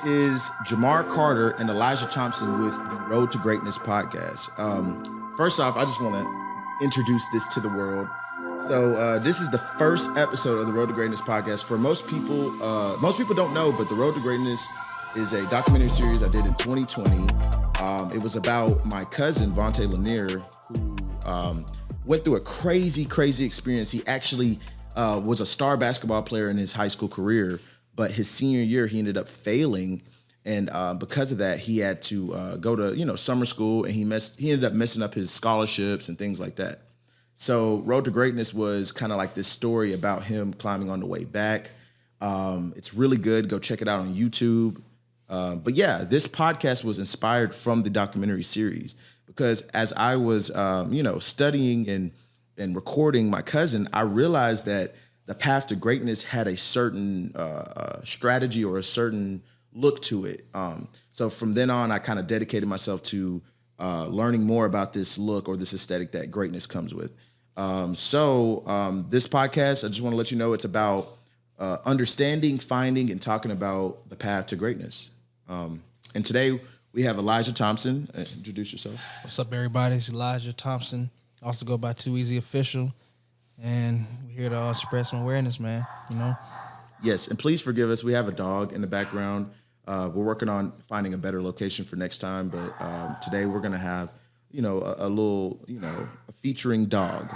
It is Jamar Carter and Elijah Thompson with the Road to Greatness podcast. First off, I just want to introduce this to the world. So this is the first episode of the Road to Greatness podcast. For most people don't know, but the Road to Greatness is a documentary series I did in 2020. It was about my cousin, Vontae Lanier, who went through a crazy experience. He actually was a star basketball player in his high school career, but his senior year, he ended up failing. And because of that, he had to go to, summer school, and he ended up messing up his scholarships and things like that. So Road to Greatness was kind of like this story about him climbing on the way back. It's really good. Go check it out on YouTube. But yeah, this podcast was inspired from the documentary series because as I was, studying and recording my cousin, I realized that the path to greatness had a certain strategy or a certain look to it. So from then on, I kind of dedicated myself to learning more about this look or this aesthetic that greatness comes with. This podcast, I just want to let you know, it's about understanding, finding, and talking about the path to greatness. And today we have Elijah Thompson. Introduce yourself. What's up, everybody? It's Elijah Thompson. I also go by Too Easy Official. And we're here to spread some awareness, man, Yes, and please forgive us. We have a dog in the background. We're working on finding a better location for next time, but today we're going to have, a little, a featuring dog.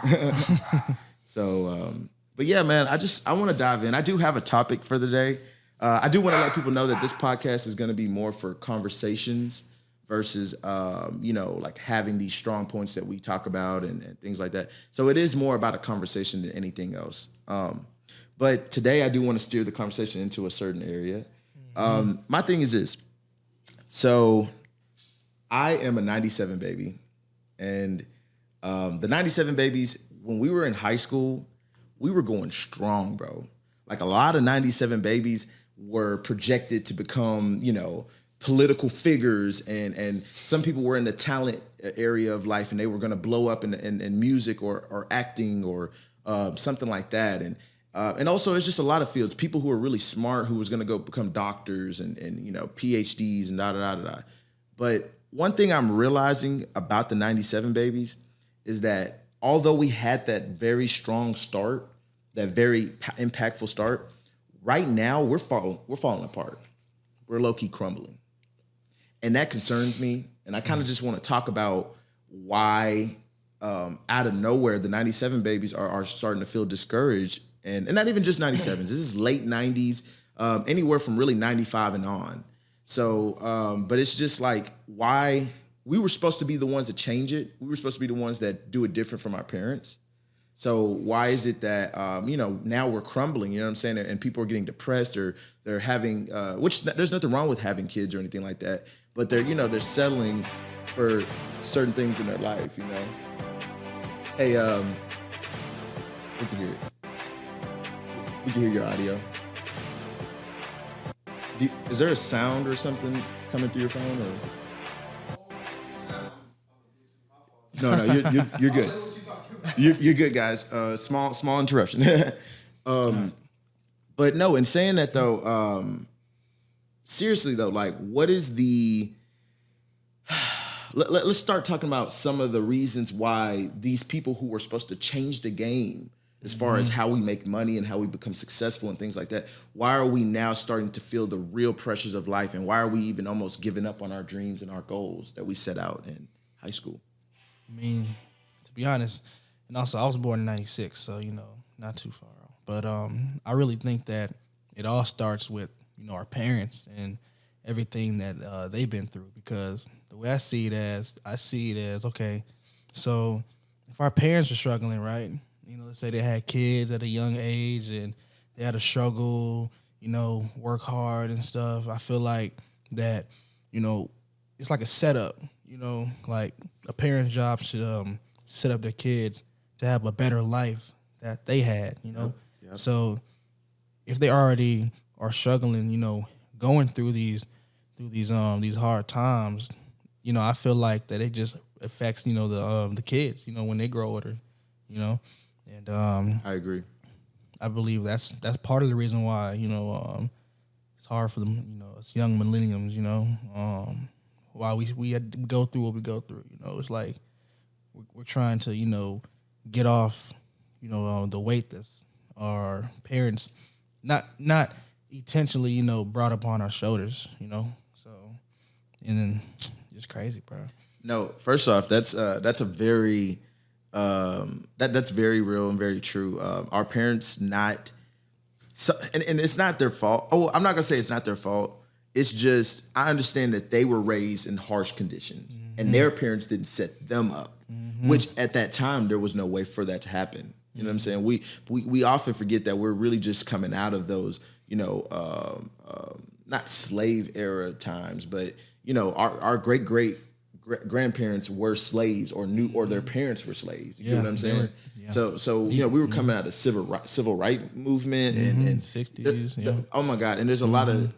But yeah, man, I want to dive in. I do have a topic for the day. I do want to let people know that this podcast is going to be more for conversations versus, like having these strong points that we talk about and things like that. So it is more about a conversation than anything else. But today I do want to steer the conversation into a certain area. My thing is this. So I am a 97 baby. And the 97 babies, when we were in high school, we were going strong, bro. Like a lot of 97 babies were projected to become, political figures, and some people were in the talent area of life and they were going to blow up in music or acting or something like that. And also it's just a lot of fields, people who are really smart, who was going to go become doctors and PhDs and da-da-da-da-da. But one thing I'm realizing about the 97 babies is that although we had that very strong start, that very impactful start, right now we're falling apart. We're low-key crumbling. And that concerns me. And I kind of just want to talk about why out of nowhere the 97 babies are starting to feel discouraged. And not even just 97s. This is late 90s, anywhere from really 95 and on. So, but it's just like why we were supposed to be the ones that change it. We were supposed to be the ones that do it different from our parents. So why is it that, now we're crumbling, you know what I'm saying? And people are getting depressed or they're having, which there's nothing wrong with having kids or anything like that. But they're settling for certain things in their life, Hey, we can hear it. We can hear your audio. Is there a sound or something coming through your phone? Or? No, you're good. You're good, guys. Small interruption. But no, in saying that though, seriously though, like what is the? Let's start talking about some of the reasons why these people who were supposed to change the game as far as how we make money and how we become successful and things like that, why are we now starting to feel the real pressures of life, and why are we even almost giving up on our dreams and our goals that we set out in high school? I mean, to be honest, and also I was born in 96, so, not too far off. But I really think that it all starts with, our parents and everything that they've been through, because the way I see it as, okay, so if our parents are struggling, right, let's say they had kids at a young age and they had to struggle, work hard and stuff. I feel like that, it's like a setup, like a parent's job should set up their kids to have a better life that they had, Yep. So if they already are struggling, going through these hard times, I feel like that it just affects, the kids, when they grow older, And I agree. I believe that's part of the reason why, it's hard for them, us young millenniums, while we had to go through what we go through. It's like we're trying to, get off, the weight that's our parents not intentionally, brought upon our shoulders, So, and then just crazy, bro. No, first off, that's a very that's very real and very true. Our parents not, and it's not their fault. Oh, I'm not gonna say it's not their fault. It's just I understand that they were raised in harsh conditions, and their parents didn't set them up. Which at that time there was no way for that to happen. You know what I'm saying? We often forget that we're really just coming out of those, not slave era times, but our great grandparents were slaves or their parents were slaves. You know what I'm saying? So we were coming out of civil rights movement and 60s. Oh my God! And there's a lot of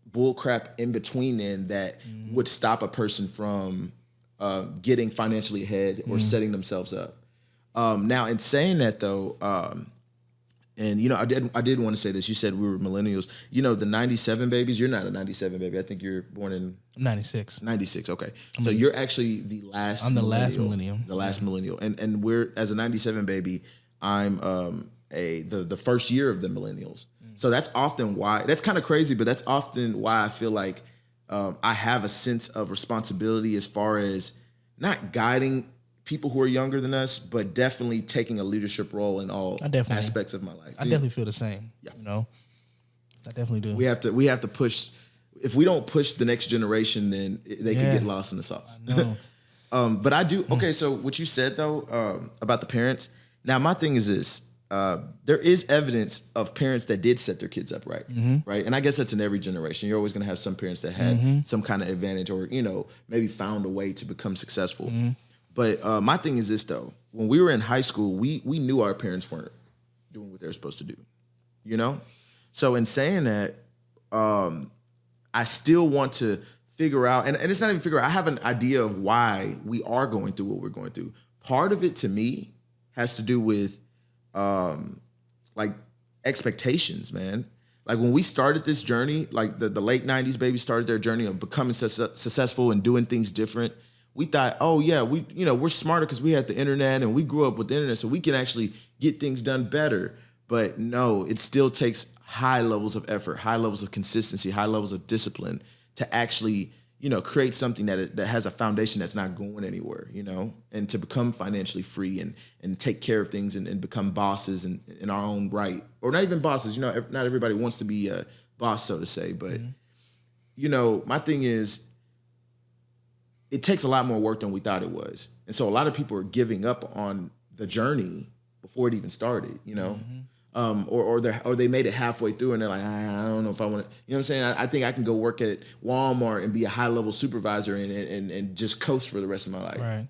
bull crap in between then that would stop a person from getting financially ahead or setting themselves up. Now, in saying that though, and I did want to say this. You said we were millennials. The 97 babies. You're not a 97 baby. I think you're born in 96. 96. Okay, so you're actually the last. I'm the last millennial. The last millennial, and we're as a 97 baby. I'm the first year of the millennials. So that's often why. That's kind of crazy, but that's often why I feel like I have a sense of responsibility as far as not guiding people who are younger than us, but definitely taking a leadership role in all aspects of my life. I definitely feel the same. Yeah. I definitely do. We have to push. If we don't push the next generation, then they can get lost in the sauce. But I do. Okay, so what you said though about the parents. Now my thing is this: there is evidence of parents that did set their kids up right, right? And I guess that's in every generation. You're always going to have some parents that had some kind of advantage, or maybe found a way to become successful. But my thing is this though: when we were in high school, we knew our parents weren't doing what they're supposed to do. So in saying that, I still want to figure out, and it's not even figure out. I have an idea of why we are going through what we're going through. Part of it to me has to do with like expectations, man. Like when we started this journey, like the late 90s babies started their journey of becoming successful and doing things different. We thought, oh yeah, we're smarter because we had the internet and we grew up with the internet, so we can actually get things done better. But no, it still takes high levels of effort, high levels of consistency, high levels of discipline to actually, create something that has a foundation that's not going anywhere, and to become financially free and take care of things and become bosses in our own right. Or not even bosses, not everybody wants to be a boss, so to say. But, my thing is, it takes a lot more work than we thought it was. And so a lot of people are giving up on the journey before it even started, or they made it halfway through and they're like, I don't know if I want to, you know what I'm saying? I think I can go work at Walmart and be a high level supervisor and just coast for the rest of my life. Right.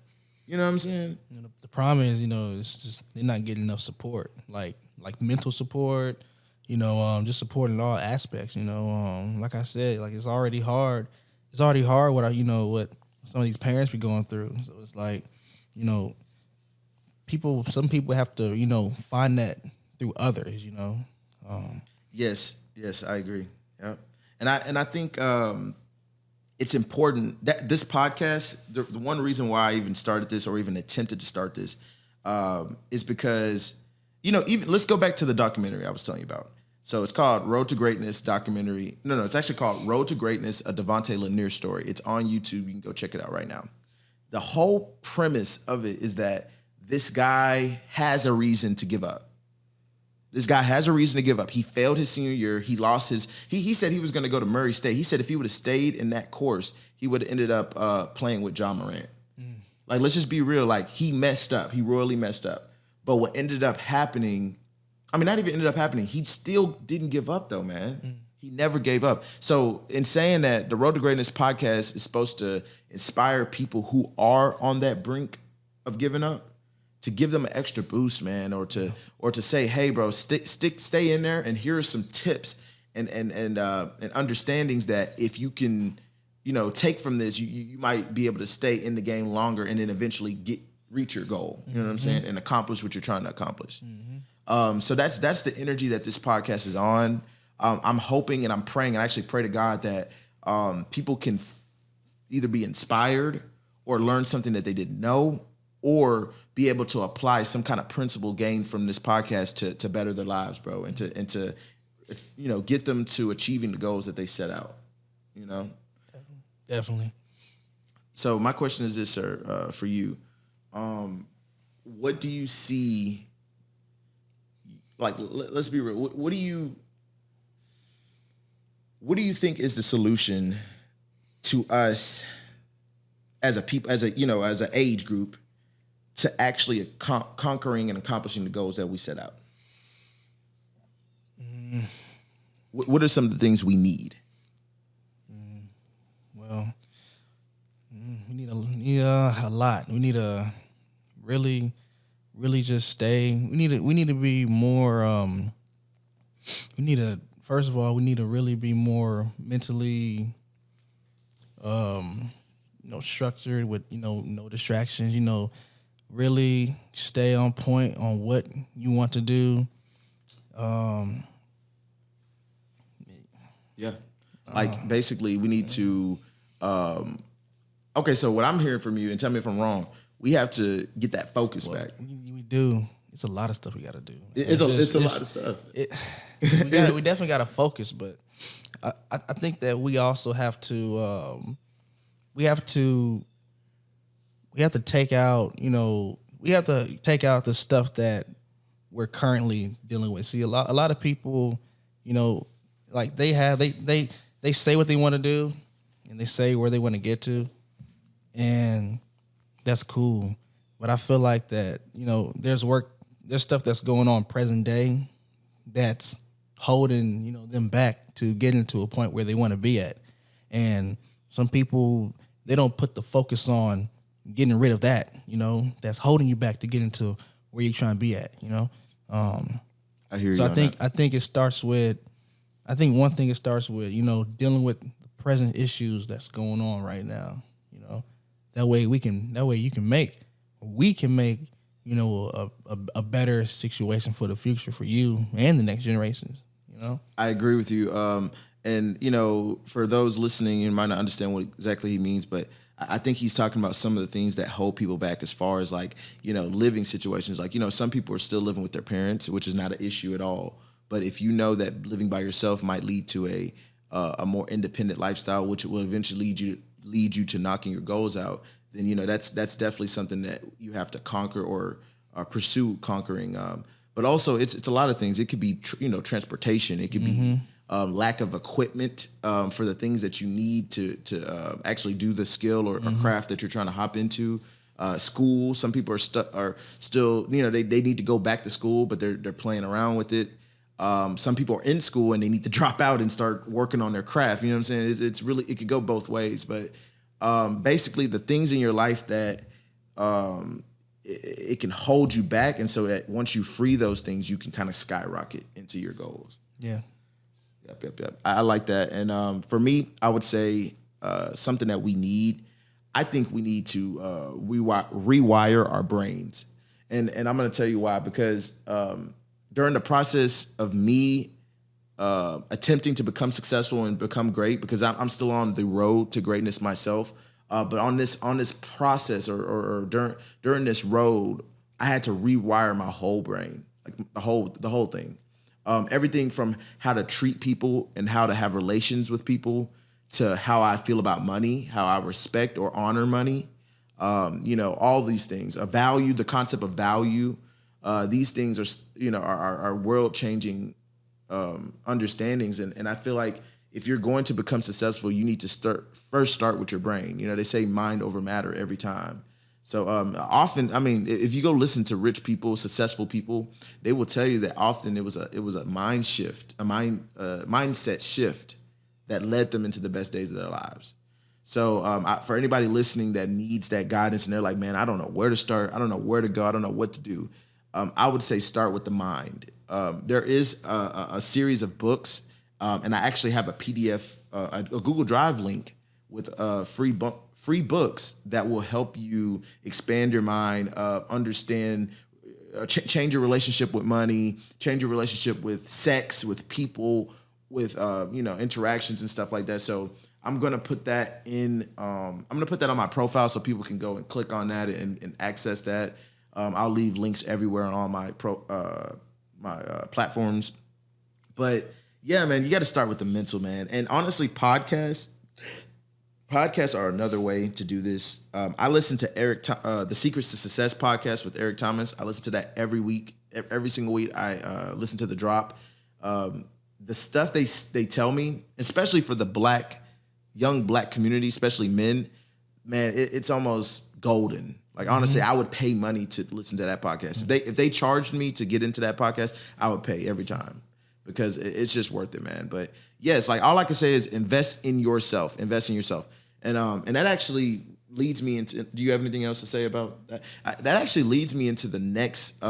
You know what I'm saying? The problem is, it's just they're not getting enough support, like mental support, just support in all aspects. Like I said, like it's already hard. It's already hard what what some of these parents be going through. So it's like, some people have to, find that through others, Yes, I agree. Yeah, and I think it's important that this podcast. The one reason why I even started this or even attempted to start this is because even let's go back to the documentary I was telling you about. So it's called Road to Greatness documentary. No, it's actually called Road to Greatness, a Devontae Lanier story. It's on YouTube. You can go check it out right now. The whole premise of it is that this guy has a reason to give up. This guy has a reason to give up. He failed his senior year. He lost his, he said he was going to go to Murray State. He said if he would have stayed in that course, he would have ended up playing with John Morant. Like, let's just be real. Like, he messed up. He royally messed up. But what ended up happening, not even ended up happening, he still didn't give up though, man. He never gave up. So in saying that, the Road to Greatness podcast is supposed to inspire people who are on that brink of giving up to give them an extra boost, man, or to say, hey, bro, stay in there, and here are some tips and understandings that if you can, take from this, you might be able to stay in the game longer and then eventually reach your goal. You know what I'm saying? And accomplish what you're trying to accomplish. So that's the energy that this podcast is on. I'm hoping and I'm praying, and I actually pray to God that people can either be inspired or learn something that they didn't know, or be able to apply some kind of principle gained from this podcast to better their lives, bro, and to get them to achieving the goals that they set out. Definitely. So my question is this, sir, for you. What do you see? Like, let's be real. What do you think is the solution to us as a people, as an age group, to actually conquering and accomplishing the goals that we set out? What are some of the things we need? Well, we need a lot. We need to really just stay. We need to be more. First of all, we need to really be more mentally, structured with no distractions. Really stay on point on what you want to do. Yeah, like basically, we need to. Okay, so what I'm hearing from you, and tell me if I'm wrong, we have to get that focus back. We do. It's a lot of stuff we got to do. It's a lot of stuff. We definitely got to focus, but I think that we also have to. We have to take out. We have to take out the stuff that we're currently dealing with. See, a lot of people, like they say what they want to do, and they say where they want to get to, and that's cool. But I feel like that, there's stuff that's going on present day that's holding, them back to getting to a point where they want to be at. And some people, they don't put the focus on getting rid of that, that's holding you back to getting to where you're trying to be at, I hear you. So I think it starts with, one thing it starts with, dealing with the present issues that's going on right now, That way we can make, a better situation for the future for you and the next generations, I agree with you. And for those listening, you might not understand what exactly he means, but I think he's talking about some of the things that hold people back as far as living situations. Like, some people are still living with their parents, which is not an issue at all. But if you know that living by yourself might lead to a more independent lifestyle, which will eventually lead you to knocking your goals out, then that's definitely something that you have to conquer or pursue conquering. But also, it's a lot of things. It could be transportation. It could be lack of equipment for the things that you need to actually do the skill or craft that you're trying to hop into. School. Some people are still they need to go back to school, but they're playing around with it. Some people are in school and they need to drop out and start working on their craft. You know what I'm saying? It's really, it could go both ways. But basically, the things in your life that it can hold you back, and so that once you free those things, you can kind of skyrocket into your goals. Yeah. Yep. I like that. And for me, I would say something that we need. I think we need to rewire our brains, and I'm going to tell you why. Because during the process of me attempting to become successful and become great, because I'm still on the road to greatness myself. But on this process or during this road, I had to rewire my whole brain, like the whole thing. Everything from how to treat people and how to have relations with people to how I feel about money, how I respect or honor money. All these things, the concept of value. These things are world changing understandings, and I feel like if you're going to become successful, you need to start with your brain. They say mind over matter every time. So often, if you go listen to rich people, successful people, they will tell you that often it was a mind shift, mindset shift that led them into the best days of their lives. So for anybody listening that needs that guidance and they're like, man, I don't know where to start, I don't know where to go, I don't know what to do, I would say start with the mind. There is a series of books, and I actually have a PDF, a Google Drive link with free books that will help you expand your mind, understand, change your relationship with money, change your relationship with sex, with people, interactions and stuff like that. So I'm gonna put that in. I'm gonna put that on my profile so people can go and click on that and access that. I'll leave links everywhere on all my platforms. But yeah, man, you got to start with the mental, man. And honestly, podcasts are another way to do this. I listen to the Secrets to Success podcast with Eric Thomas. I listen to that every week, every single week. I listen to the drop. The stuff they tell me, especially for the young black community, especially men, man, it's almost golden. Like, honestly, I would pay money to listen to that podcast. If they charged me to get into that podcast, I would pay every time because it's just worth it, man. But yes, like all I can say is invest in yourself. And that actually leads me into, do you have anything else to say about that? That actually leads me into the next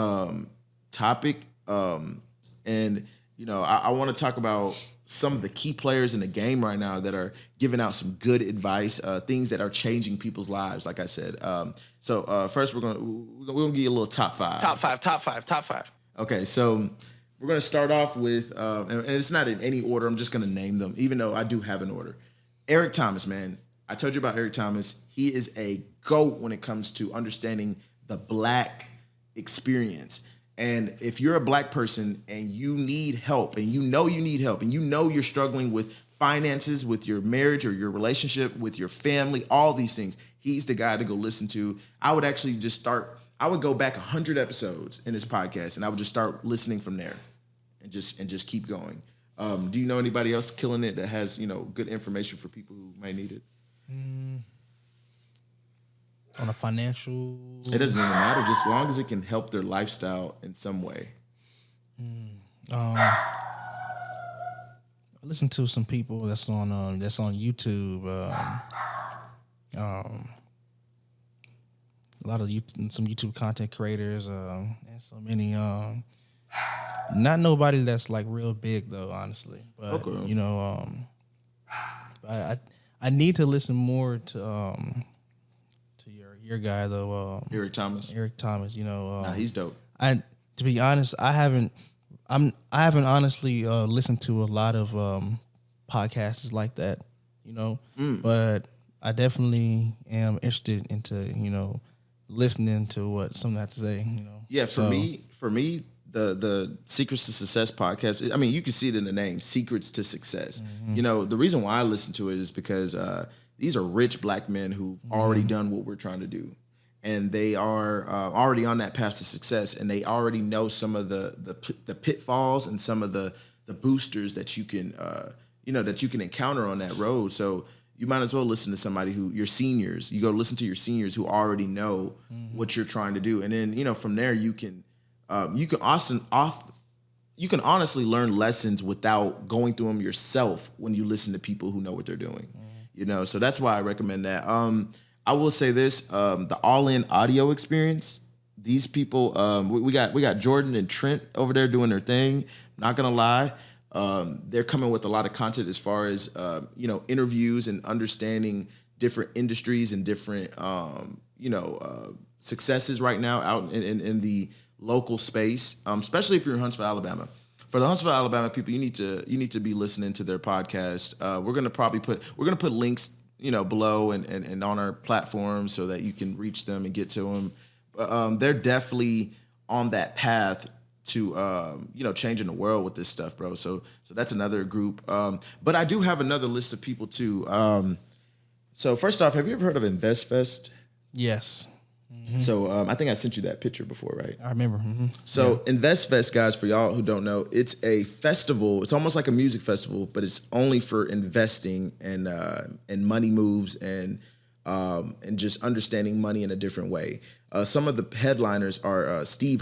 topic. And, I want to talk about some of the key players in the game right now that are giving out some good advice, things that are changing people's lives, like I said. So first we're gonna give you a little top five. Top five. Okay, so we're gonna start off with, and it's not in any order. I'm just gonna name them, even though I do have an order. Eric Thomas, man. I told you about Eric Thomas. He is a GOAT when it comes to understanding the black experience. And if you're a black person and you need help, and you know you're struggling with finances, with your marriage or your relationship, with your family, all these things, he's the guy to go listen to. I would actually I would go back 100 episodes in this podcast, and I would just start listening from there and just keep going. Do you know anybody else killing it that has, good information for people who might need it? On a financial... It doesn't even matter, just as long as it can help their lifestyle in some way. I listen to some people that's on YouTube. A lot of some YouTube content creators, and so many. Not nobody that's like real big though, honestly. But okay. But I need to listen more to your guy though. Eric Thomas. Nah, he's dope. To be honest, I haven't honestly listened to a lot of podcasts like that, but I definitely am interested into, listening to what someone has to say, Yeah, for me, the Secrets to Success podcast, I mean, you can see it in the name, Secrets to Success. The reason why I listen to it is because these are rich black men who've already done what we're trying to do. And they are already on that path to success, and they already know some of the pitfalls and some of the boosters that you can encounter on that road. So you might as well listen to somebody your seniors. You go listen to your seniors who already know what you're trying to do, and then from there you can honestly learn lessons without going through them yourself when you listen to people who know what they're doing. So that's why I recommend that. I will say this: the All In Audio Experience. These people, we got Jordan and Trent over there doing their thing. Not gonna lie, they're coming with a lot of content as far as interviews and understanding different industries and different successes right now out in the local space, especially if you're in Huntsville, Alabama. For the Huntsville, Alabama people, you need to be listening to their podcast. We're gonna put links below and on our platforms so that you can reach them and get to them. But they're definitely on that path to changing the world with this stuff, bro. So that's another group. But I do have another list of people too. So first off, have you ever heard of InvestFest? Yes. Mm-hmm. So I think I sent you that picture before, right? I remember. Mm-hmm. So InvestFest, guys, for y'all who don't know, it's a festival. It's almost like a music festival, but it's only for investing and money moves and just understanding money in a different way. Some of the headliners are Steve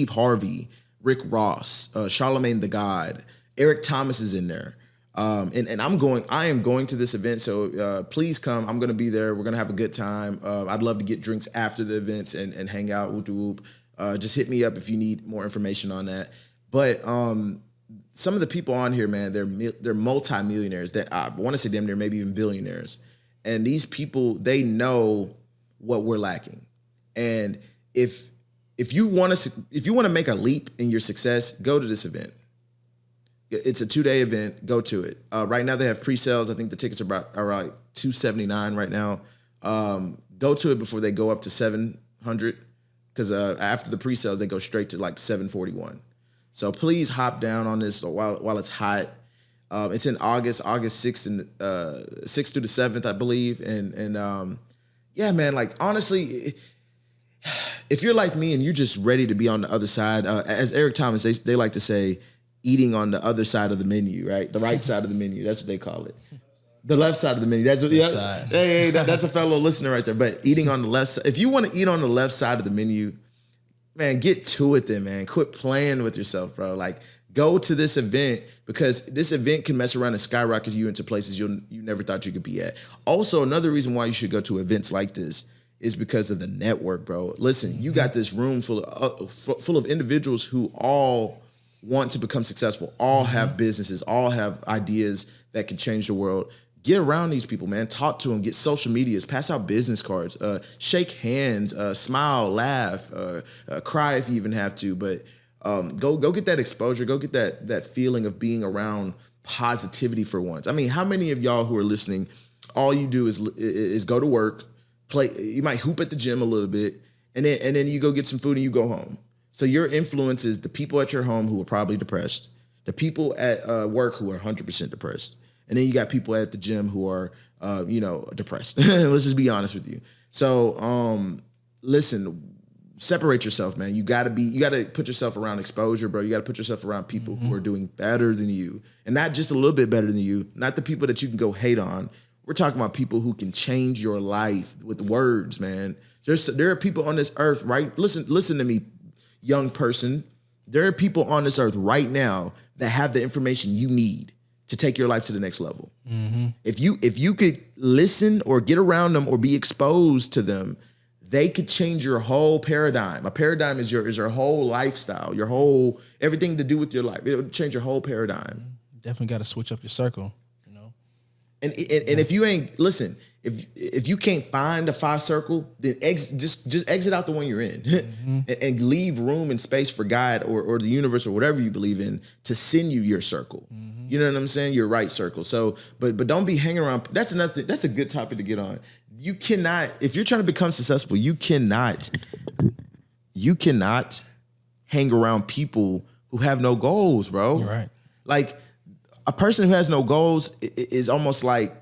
Harvey, Rick Ross, Charlemagne the God, Eric Thomas is in there. And I am going to this event, so please come. I'm going to be there. We're going to have a good time. I'd love to get drinks after the events and hang out. Whoop. Just hit me up if you need more information on that. But some of the people on here, man, they're multimillionaires. I want to say damn near maybe even billionaires. And these people, they know what we're lacking. And if you want to make a leap in your success, go to this event. It's a 2-day event. Go to it. Right now they have pre-sales. I think the tickets are like $279 right now. Go to it before they go up to $700, because after the pre-sales they go straight to like $741. So please hop down on this while it's hot. It's in August 6th and 6th through the 7th, I believe. And yeah, man, like honestly, if you're like me and you're just ready to be on the other side, as Eric Thomas, they like to say, eating on the other side of the menu, right? The right side of the menu. That's what they call it. The left side of the menu. That's what. Yeah. Hey, that's a fellow listener right there. But eating on the left side. If you want to eat on the left side of the menu, man, get to it then, man. Quit playing with yourself, bro. Like, go to this event, because this event can mess around and skyrocket you into places you never thought you could be at. Also, another reason why you should go to events like this is because of the network, bro. Listen, you got this room full of individuals who all want to become successful, all have businesses, all have ideas that can change the world. Get around these people, man. Talk to them. Get social medias. Pass out business cards. Shake hands. Smile. Laugh. Cry if you even have to. But go get that exposure. Go get that feeling of being around positivity for once. I mean, how many of y'all who are listening, all you do is go to work, play. You might hoop at the gym a little bit, and then you go get some food and you go home. So your influence is the people at your home who are probably depressed, the people at work who are 100% depressed, and then you got people at the gym who are, depressed. Let's just be honest with you. So, listen, separate yourself, man. You gotta put yourself around exposure, bro. You gotta put yourself around people who are doing better than you, and not just a little bit better than you. Not the people that you can go hate on. We're talking about people who can change your life with words, man. There are people on this earth, right? Listen to me, young person. There are people on this earth right now that have the information you need to take your life to the next level. Mm-hmm. If you could listen or get around them or be exposed to them, they could change your whole paradigm. A paradigm is your whole lifestyle, your whole everything to do with your life. It would change your whole paradigm. Definitely got to switch up your circle. And if you ain't listen, if you can't find a 5 circle, then just exit out the one you're in, and leave room and space for God or the universe or whatever you believe in to send you your circle. You know what I'm saying? Your right circle. So, but don't be hanging around. That's a good topic to get on. You cannot, if you're trying to become successful, you cannot hang around people who have no goals, bro. You're right. Like, a person who has no goals is almost like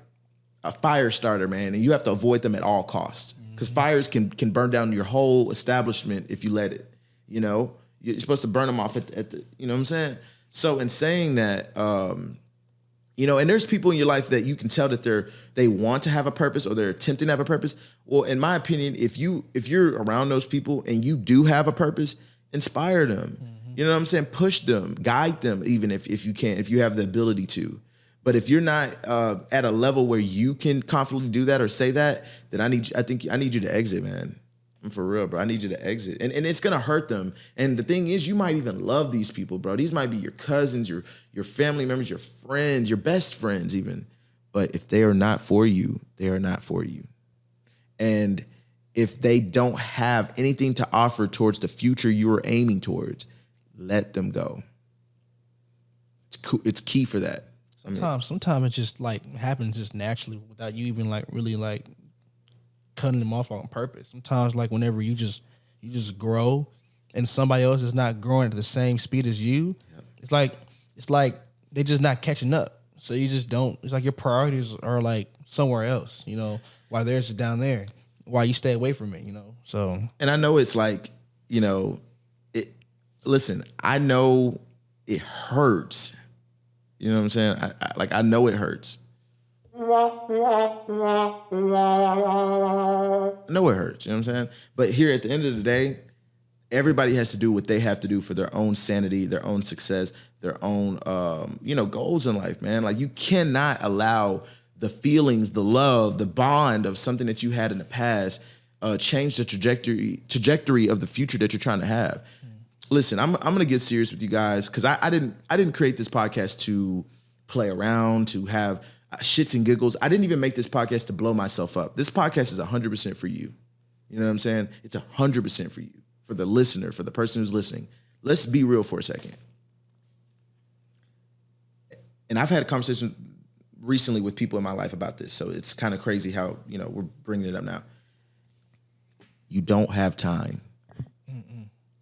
a fire starter, man, and you have to avoid them at all costs, because fires can burn down your whole establishment if you let it. You know, you're supposed to burn them off at the you know what I'm saying? So in saying that, and there's people in your life that you can tell that they want to have a purpose or they're attempting to have a purpose. Well, in my opinion, if you're around those people and you do have a purpose, inspire them. You know what I'm saying? Push them, guide them, even if you can, if you have the ability to. But if you're not at a level where you can confidently do that or say that, then I need you to exit, man. I'm for real, bro. I need you to exit. And it's gonna hurt them. And the thing is, you might even love these people, bro. These might be your cousins, your family members, your friends, your best friends even. But if they are not for you, they are not for you. And if they don't have anything to offer towards the future you are aiming towards, let them go. It's key for that. Sometimes it just like happens just naturally without you even like really like cutting them off on purpose. Sometimes like whenever you just grow and somebody else is not growing at the same speed as you, it's like they just not catching up. So you just don't. It's like your priorities are like somewhere else, while theirs is down there. While you stay away from it, So and I know it's like listen, I know it hurts. You know what I'm saying? I know it hurts. I know it hurts. You know what I'm saying? But here at the end of the day, everybody has to do what they have to do for their own sanity, their own success, their own, goals in life, man. Like, you cannot allow the feelings, the love, the bond of something that you had in the past change the trajectory of the future that you're trying to have. Listen, I'm gonna get serious with you guys, because I didn't create this podcast to play around, to have shits and giggles. I didn't even make this podcast to blow myself up. This podcast is 100% for you. You know what I'm saying? It's 100% for you, for the listener, for the person who's listening. Let's be real for a second. and I've had a conversation recently with people in my life about this, so it's kind of crazy how, you know, we're bringing it up now. You don't have time.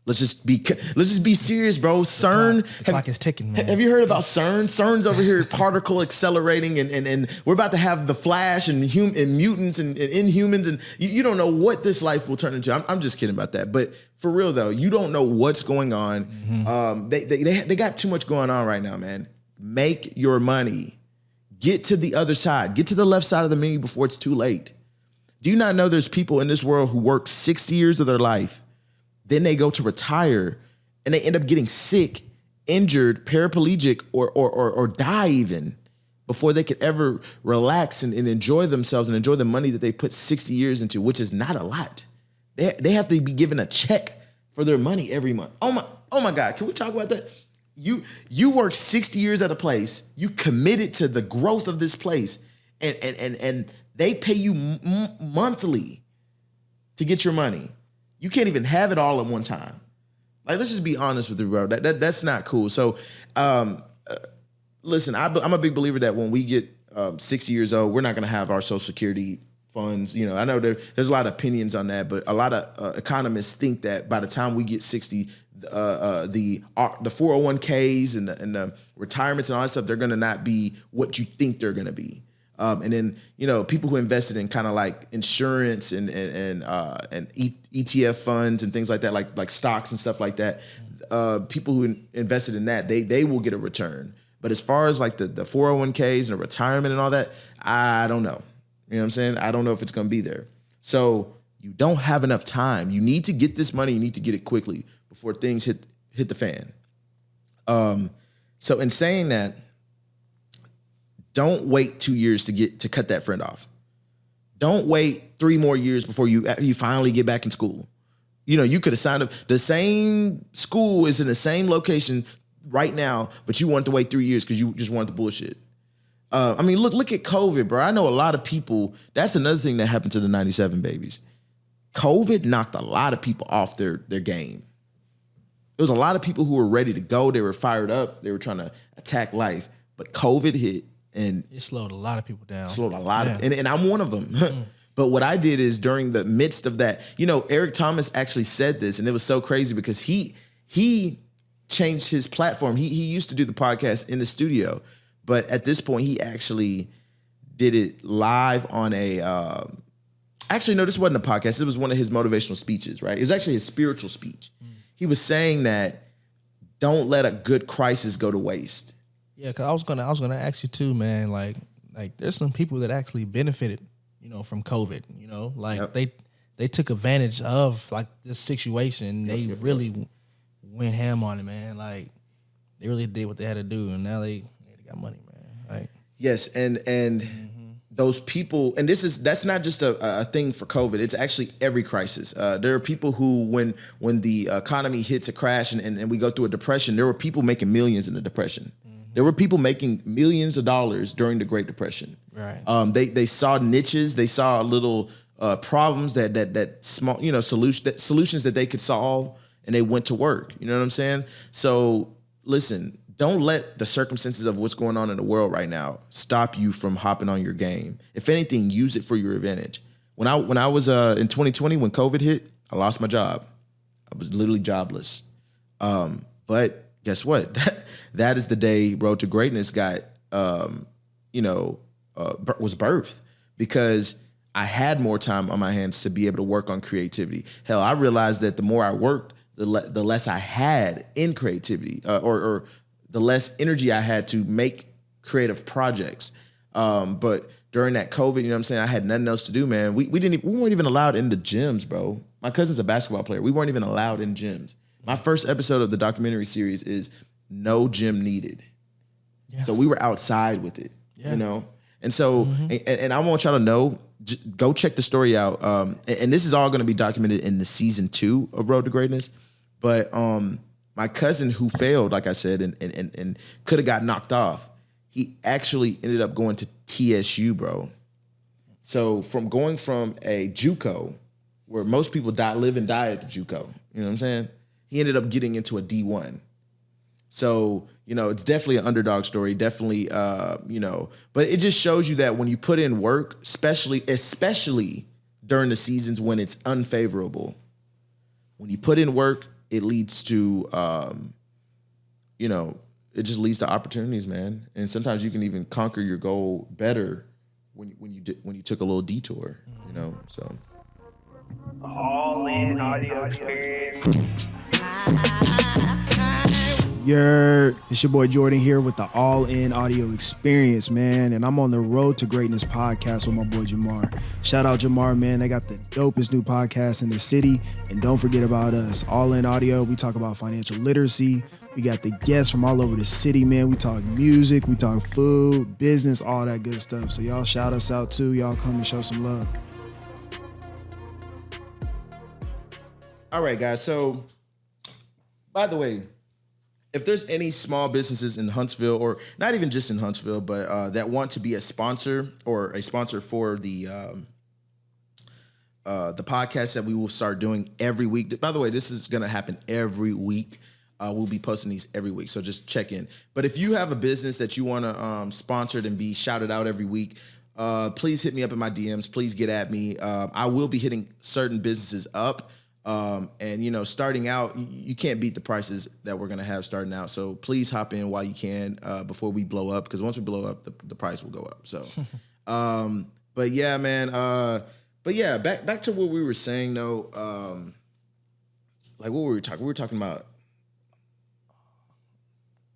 Let's just be serious, bro. CERN. The clock is ticking, man. Have you heard about CERN? CERN's over here particle accelerating, and we're about to have the Flash and mutants and Inhumans, and you don't know what this life will turn into. I'm just kidding about that. But for real though, you don't know what's going on. They got too much going on right now, man. Make your money. Get to the other side. Get to the left side of the menu before it's too late. Do you not know there's people in this world who work 60 years of their life, then they go to retire, and they end up getting sick, injured, paraplegic, or die even before they could ever relax and enjoy themselves and enjoy the money that they put 60 years into, which is not a lot. They have to be given a check for their money every month. Oh my God, can we talk about that? You work 60 years at a place, you committed to the growth of this place, and they pay you monthly to get your money. You can't even have it all at one time. Like, let's just be honest with you, bro. That's not cool. So, listen, I'm a big believer that when we get 60 years old, we're not going to have our Social Security funds. You know, I know there's a lot of opinions on that, but a lot of economists think that by the time we get 60, the 401ks and the retirements and all that stuff, they're going to not be what you think they're going to be. And then, you know, people who invested in kind of like insurance and ETF funds and things like that, like stocks and stuff like that, people who invested in that, they will get a return. But as far as like the 401ks and the retirement and all that, I don't know. You know what I'm saying? I don't know if it's going to be there. So you don't have enough time. You need to get this money. You need to get it quickly before things hit the fan. So in saying that, don't wait 2 years to cut that friend off. Don't wait 3 more years before you finally get back in school. You know, you could have signed up. The same school is in the same location right now, but you wanted to wait 3 years because you just wanted the bullshit. I mean, look at COVID, bro. I know a lot of people. That's another thing that happened to the 97 babies. COVID knocked a lot of people off their game. There was a lot of people who were ready to go. They were fired up. They were trying to attack life, but COVID hit. And it slowed a lot of people down. And I'm one of them. But what I did is during the midst of that, you know, Eric Thomas actually said this, and it was so crazy because he changed his platform. He used to do the podcast in the studio, but at this point he actually did it live on a actually no, this wasn't a podcast. It was one of his motivational speeches, right? It was actually his spiritual speech. He was saying that don't let a good crisis go to waste. Yeah, cause I was gonna ask you too, man. Like there's some people that actually benefited, you know, from COVID. You know, like they took advantage of like this situation. They really went ham on it, man. Like they really did what they had to do, and now they got money, man. Like yes, and those people, and that's not just a thing for COVID. It's actually every crisis. There are people who, when the economy hits a crash and we go through a depression, there were people making millions in the depression. There were people making millions of dollars during the Great Depression. Right. They saw niches. They saw little problems that small, you know, solutions that they could solve, and they went to work. You know what I'm saying? So listen, don't let the circumstances of what's going on in the world right now stop you from hopping on your game. If anything, use it for your advantage. When I was in 2020, when COVID hit, I lost my job. I was literally jobless. But guess what? That is the day Road to Greatness got, was birthed, because I had more time on my hands to be able to work on creativity. Hell, I realized that the more I worked, the less I had in creativity, or the less energy I had to make creative projects. But during that COVID, you know what I'm saying, I had nothing else to do, man. We weren't even allowed in the gyms, bro. My cousin's a basketball player. We weren't even allowed in gyms. My first episode of the documentary series is no gym needed. Yeah. So we were outside with it, you know? And so, and I want y'all to know, go check the story out. And this is all going to be documented in the season 2 of Road to Greatness. But my cousin who failed, like I said, and could have got knocked off, he actually ended up going to TSU, bro. So going from a JUCO, where most people live and die at the JUCO, you know what I'm saying? He ended up getting into a D1. So, it's definitely an underdog story, definitely, but it just shows you that when you put in work, especially during the seasons when it's unfavorable, when you put in work, it leads to, it just leads to opportunities, man. And sometimes you can even conquer your goal better when you took a little detour, so. All in audio experience. It's your boy Jordan here with the All In Audio Experience, man. And I'm on the Road to Greatness podcast with my boy Jamar. Shout out Jamar, man. They got the dopest new podcast in the city. And don't forget about us, All In Audio. We talk about financial literacy. We got the guests from all over the city, man. We talk music, we talk food, business, all that good stuff. So y'all shout us out too. Y'all come and show some love. All right, guys. So, by the way, if there's any small businesses in Huntsville, or not even just in Huntsville, but that want to be a sponsor or a sponsor for the podcast that we will start doing every week. By the way, this is going to happen every week. We'll be posting these every week, so just check in. But if you have a business that you want to sponsor and be shouted out every week, please hit me up in my DMs. Please get at me. I will be hitting certain businesses up. And starting out, you can't beat the prices that we're gonna have starting out. So please hop in while you can before we blow up, because once we blow up, the price will go up. So, but yeah, man. But yeah, back to what we were saying though. Like what were we talking? We were talking about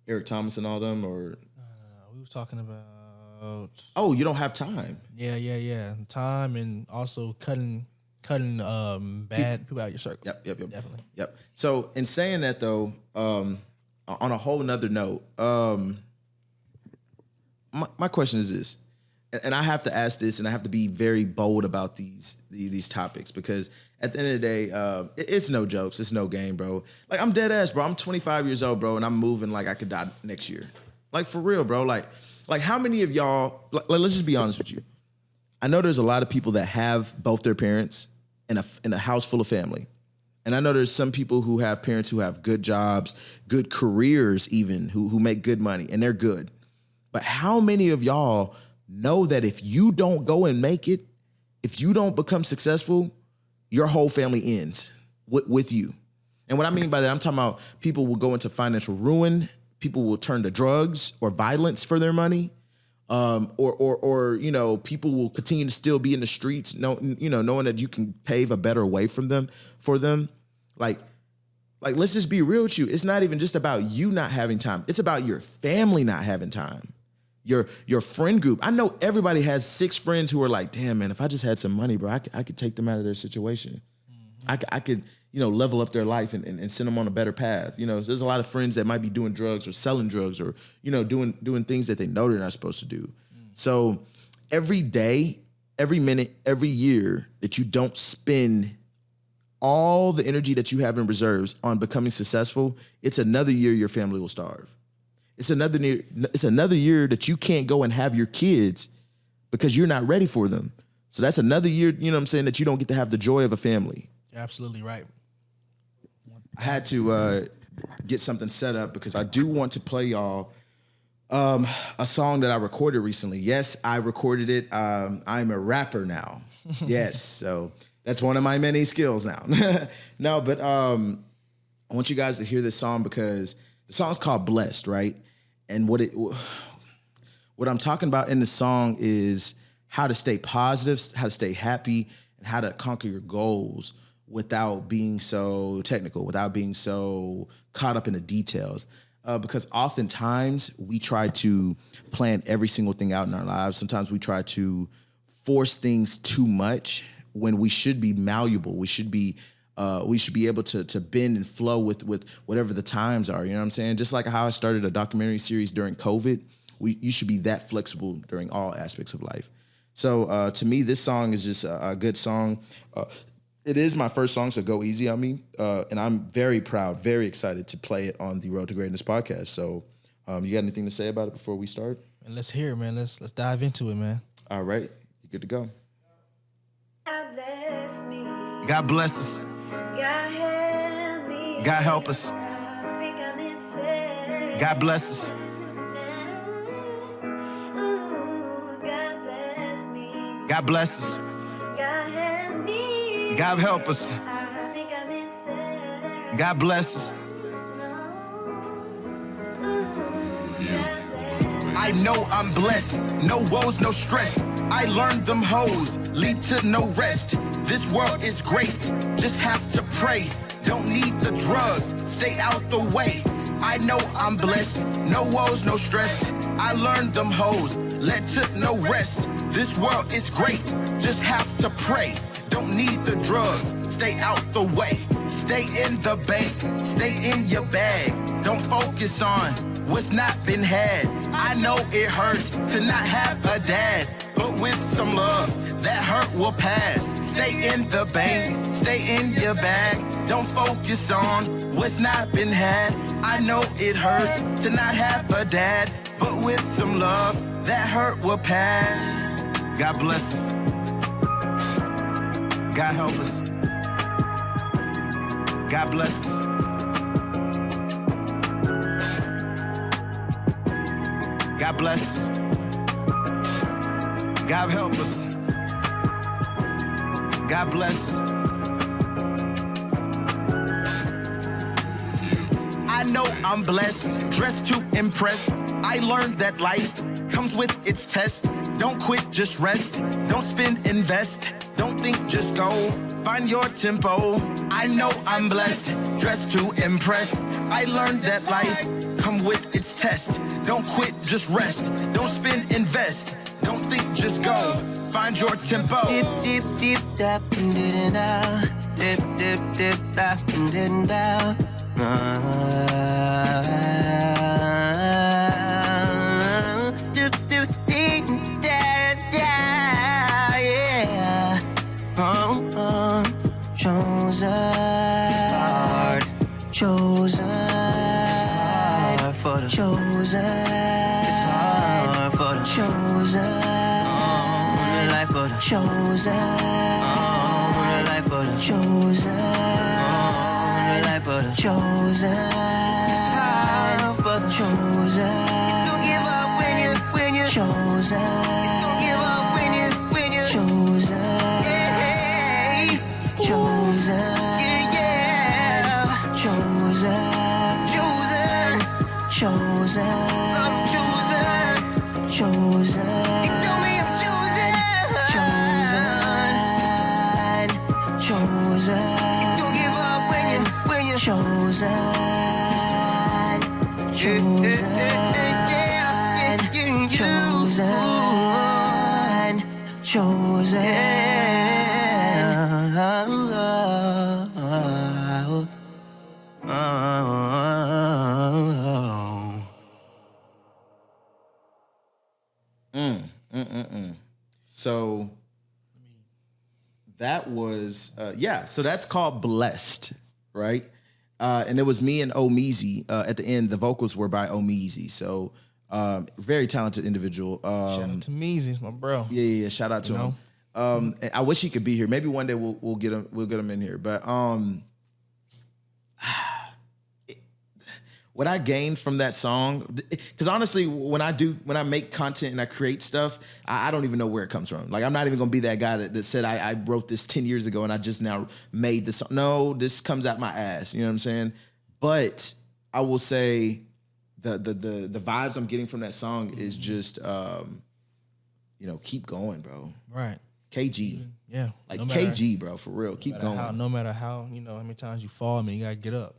Eric Thomas and all them, or No. We was talking about. Oh, you don't have time. Yeah. Time, and also cutting bad people out of your circle. Yep. Definitely. Yep. So in saying that though, on a whole nother note, my question is this, and I have to ask this, and I have to be very bold about these topics, because at the end of the day, it's no jokes, it's no game, bro. Like, I'm dead ass, bro. I'm 25 years old, bro, and I'm moving like I could die next year. Like, for real, bro. Like how many of y'all? Let's just be honest with you. I know there's a lot of people that have both their parents in a house full of family. And I know there's some people who have parents who have good jobs, good careers even, who make good money, and they're good. But how many of y'all know that if you don't go and make it, if you don't become successful, your whole family ends with you? And what I mean by that, I'm talking about people will go into financial ruin, people will turn to drugs or violence for their money. Or people will continue to still be in the streets, knowing that you can pave a better way for them. Like, let's just be real with you. It's not even just about you not having time. It's about your family not having time. Your friend group. I know everybody has 6 friends who are like, damn, man, if I just had some money, bro, I could take them out of their situation. Mm-hmm. I could level up their life and send them on a better path. There's a lot of friends that might be doing drugs or selling drugs, or, doing things that they know they're not supposed to do. So every day, every minute, every year that you don't spend all the energy that you have in reserves on becoming successful, it's another year your family will starve. It's another year that you can't go and have your kids because you're not ready for them. So that's another year, that you don't get to have the joy of a family. You're absolutely right. I had to get something set up because I do want to play y'all a song that I recorded recently. Yes, I recorded it. I'm a rapper now. Yes, so that's one of my many skills now. No, but I want you guys to hear this song because the song's called Blessed, right? And what I'm talking about in the song is how to stay positive, how to stay happy, and how to conquer your goals without being so technical, without being so caught up in the details. Because oftentimes we try to plan every single thing out in our lives. Sometimes we try to force things too much when we should be malleable. We should be able to bend and flow with whatever the times are. You know what I'm saying? Just like how I started a documentary series during COVID, you should be that flexible during all aspects of life. So to me, this song is just a good song. It is my first song, so go easy on me. And I'm very proud, very excited to play it on the Road to Greatness podcast. So you got anything to say about it before we start? And let's hear it, man. Let's dive into it, man. All right. You good to go. God bless us. God help us. God bless us. God bless us. God help us. God bless us. I know I'm blessed, no woes, no stress. I learned them hoes, lead to no rest. This world is great, just have to pray. Don't need the drugs, stay out the way. I know I'm blessed, no woes, no stress. I learned them hoes, led to no rest. This world is great, just have to pray. Don't need the drugs, stay out the way. Stay in the bank, stay in your bag. Don't focus on what's not been had. I know it hurts to not have a dad, but with some love, that hurt will pass. Stay in the bank, stay in your bag. Don't focus on what's not been had. I know it hurts to not have a dad, but with some love, that hurt will pass. God bless us. God help us. God bless us. God bless us. God help us. God bless us. I know I'm blessed, dressed to impress. I learned that life comes with its test. Don't quit, just rest. Don't spin, invest. Don't think, just go. Find your tempo. I know I'm blessed, dressed to impress. I learned that life come with its test. Don't quit, just rest. Don't spin, invest. Don't think, just go. Find your tempo. Dip, dip, dip, tap, and did it Dip, dip, dip, tap, and did it Dip, dip, dip, da, da, yeah. Chosen. It's hard. Chosen. It's hard for the chosen. It's hard for the chosen. Life for the chosen. Life for the chosen. Life for the chosen. It's hard for the chosen. Don't give up when you're chosen. Don't give up when you're chosen. Hey, chosen. Yeah. Chosen. Chosen. I'm chosen. Chosen. You told me I'm chosen. Chosen. Don't give up when you're chosen. Chosen. So that was, so that's called Blessed, right? And it was me and Omeezy at the end. The vocals were by Omeezy. So very talented individual. Shout out to Meezy's, my bro. Yeah. Shout out to him. And I wish he could be here. Maybe one day we'll get him in here. But what I gained from that song, because honestly, when I make content and I create stuff, I don't even know where it comes from. Like, I'm not even gonna be that guy that said I wrote this 10 years ago and I just now made this song. No, this comes out my ass. You know what I'm saying? But I will say the vibes I'm getting from that song is just keep going, bro. Right. KG. Yeah. Like KG, bro, for real. Keep going. No matter how many times you fall, man, you gotta get up,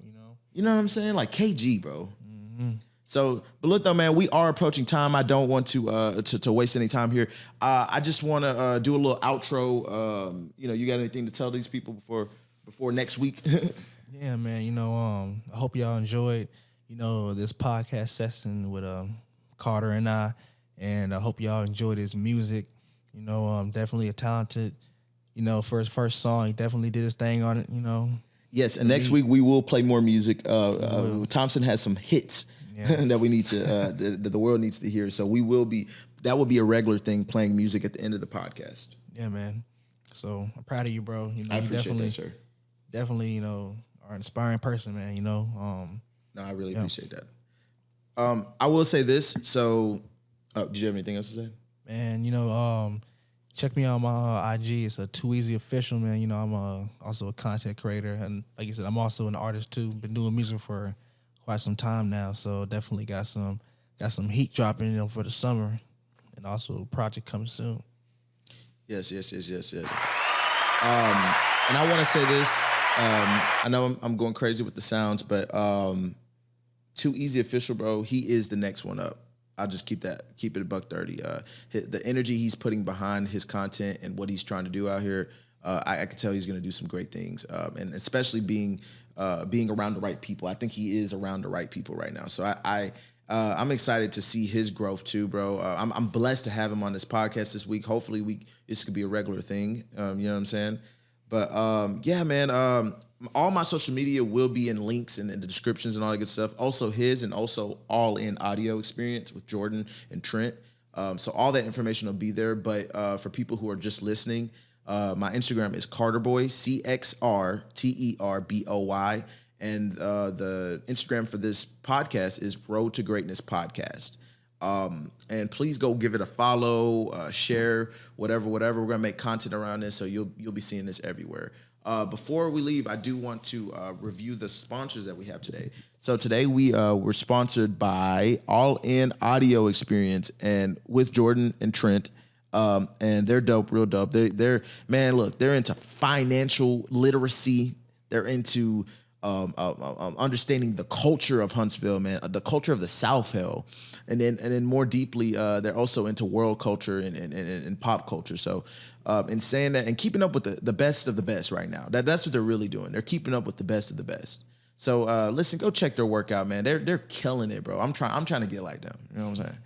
You know what I'm saying? Like KG, bro. Mm-hmm. So, but look though, man, we are approaching time. I don't want to waste any time here. I just want to do a little outro. You got anything to tell these people before next week? Yeah, man. I hope y'all enjoyed, this podcast session with Carter and I and I hope y'all enjoyed his music. Definitely a talented, for his first song, he definitely did his thing on it. Yes, and next week we will play more music. Thompson has some hits that we need to that the world needs to hear. So that will be a regular thing, playing music at the end of the podcast. Yeah, man. So I'm proud of you, bro. I appreciate that, sir. Definitely, are an inspiring person, man. No, I really appreciate that. I will say this. So, did you have anything else to say? Man, check me out on my IG. It's a Too Easy Official, man. I'm also a content creator, and like you said, I'm also an artist too. Been doing music for quite some time now, so definitely got some heat dropping, for the summer, and also a project coming soon. Yes. And I want to say this. I know I'm going crazy with the sounds, but Too Easy Official, bro, he is the next one up. I'll just keep it $130. The energy he's putting behind his content and what he's trying to do out here, I can tell he's going to do some great things. And especially being around the right people. I think he is around the right people right now. So I'm excited to see his growth too, bro. I'm blessed to have him on this podcast this week. Hopefully this could be a regular thing. You know what I'm saying? But yeah, man. All my social media will be in links and in the descriptions and all that good stuff. Also his, and also All In Audio Experience with Jordan and Trent. So all that information will be there. But for people who are just listening, my Instagram is Carterboy, CXRTERBOY. And the Instagram for this podcast is Road to Greatness Podcast. And please go give it a follow, share, whatever. We're gonna make content around this, so you'll be seeing this everywhere. Before we leave, I do want to review the sponsors that we have today. So today we're sponsored by All In Audio Experience, and with Jordan and Trent. And they're dope, real dope. They're into financial literacy. They're into understanding the culture of Huntsville, man, the culture of the South, hell, and then more deeply, they're also into world culture and pop culture. So, in saying that and keeping up with the best of the best right now, that's what they're really doing. They're keeping up with the best of the best. So, listen, go check their work out, man. They're killing it, bro. I'm trying to get like them. You know what I'm saying?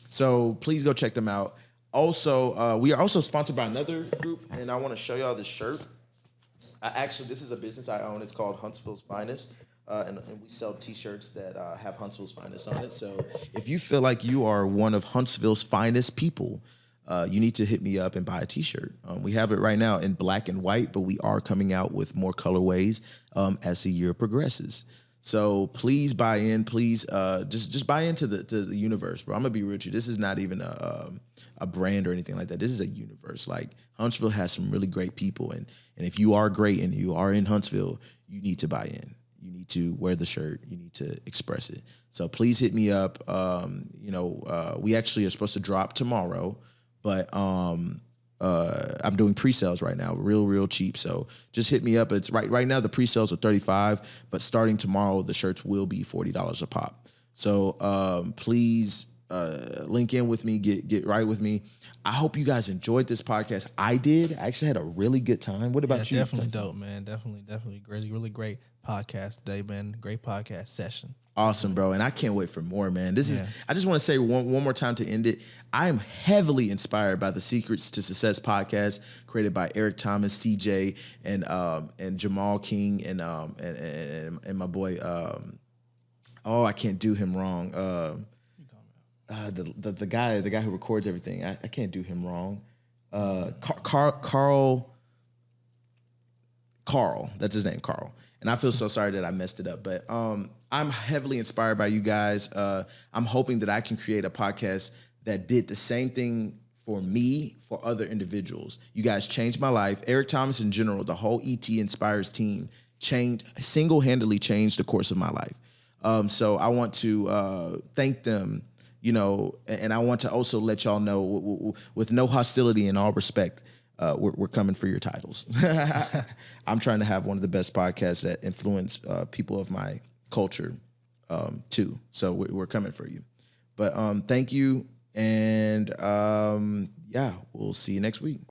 So please go check them out. Also, we are also sponsored by another group, and I want to show y'all this shirt. This is a business I own. It's called Huntsville's Finest, and we sell T-shirts that have Huntsville's Finest on it. So if you feel like you are one of Huntsville's finest people, you need to hit me up and buy a T-shirt. We have it right now in black and white, but we are coming out with more colorways as the year progresses. So please buy in. Please just buy into the universe, bro. I'm gonna be real with you. This is not even a brand or anything like that. This is a universe. Like, Huntsville has some really great people, and if you are great and you are in Huntsville, you need to buy in. You need to wear the shirt. You need to express it. So please hit me up. We actually are supposed to drop tomorrow, but I'm doing pre-sales right now, real cheap. So just hit me up. It's right now the pre-sales are $35, but starting tomorrow the shirts will be $40 a pop. So please link in with me, get right with me. I hope you guys enjoyed this podcast. I did. I actually had a really good time. What about you? Definitely dope, man. Definitely great, really great podcast today, man. Great podcast session. Awesome, bro. And I can't wait for more, man. I just want to say one more time to end it. I am heavily inspired by the Secrets to Success podcast created by Eric Thomas, CJ, and Jamal King, and my boy, I can't do him wrong. The guy who records everything. I can't do him wrong. Carl, that's his name, Carl. And I feel so sorry that I messed it up, but I'm heavily inspired by you guys. I'm hoping that I can create a podcast that did the same thing for me, for other individuals. You guys changed my life. Eric Thomas in general, the whole ET Inspires team single-handedly changed the course of my life. So I want to thank them, and I want to also let y'all know, with no hostility and all respect, we're coming for your titles. I'm trying to have one of the best podcasts that influence people of my culture too. So we're coming for you. But thank you, and we'll see you next week.